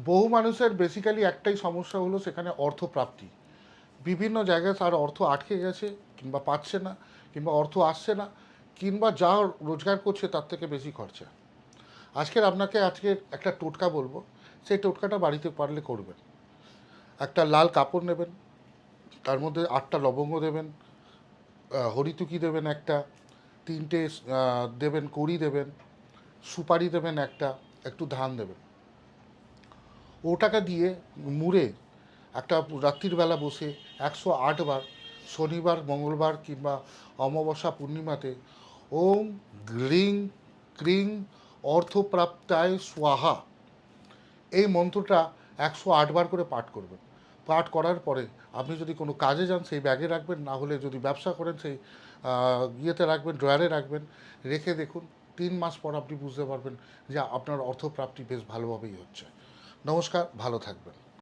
বহু মানুষের বেসিক্যালি একটাই সমস্যা হলো সেখানে অর্থপ্রাপ্তি। বিভিন্ন জায়গায় তার অর্থ আটকে গেছে, কিংবা পাচ্ছে না, কিংবা অর্থ আসছে না, কিংবা যা রোজগার করছে তার থেকে বেশি খরচা। আজকের একটা টোটকা বলবো, সেই টোটকাটা বাড়িতে পারলে করবেন। একটা লাল কাপড় নেবেন, তার মধ্যে 8টা লবঙ্গ দেবেন, হরিতুকি দেবেন একটা, 3টে দেবেন কড়ি দেবেন, সুপারি দেবেন একটা, একটু ধান দেবেন। ওটাকে দিয়ে মুড়ে একটা রাত্রির বেলা বসে 108 বার, শনিবার মঙ্গলবার কিংবা অমাবস্যা পূর্ণিমাতে ওম গ্রিং ক্রিং অর্থপ্রাপ্তায় স্বাহা এই মন্ত্রটা 108 বার করে পাঠ করবেন। পাঠ করার পরে আপনি যদি কোনো কাজে যান সেই ব্যাগে রাখবেন, না হলে যদি ব্যবসা করেন সেই ইয়েতে রাখবেন, ড্রয়ারে রাখবেন। রেখে দেখুন, 3 মাস পর আপনি বুঝতে পারবেন যে আপনার অর্থপ্রাপ্তি বেশ ভালোভাবেই হচ্ছে। নমস্কার, ভালো থাকবেন।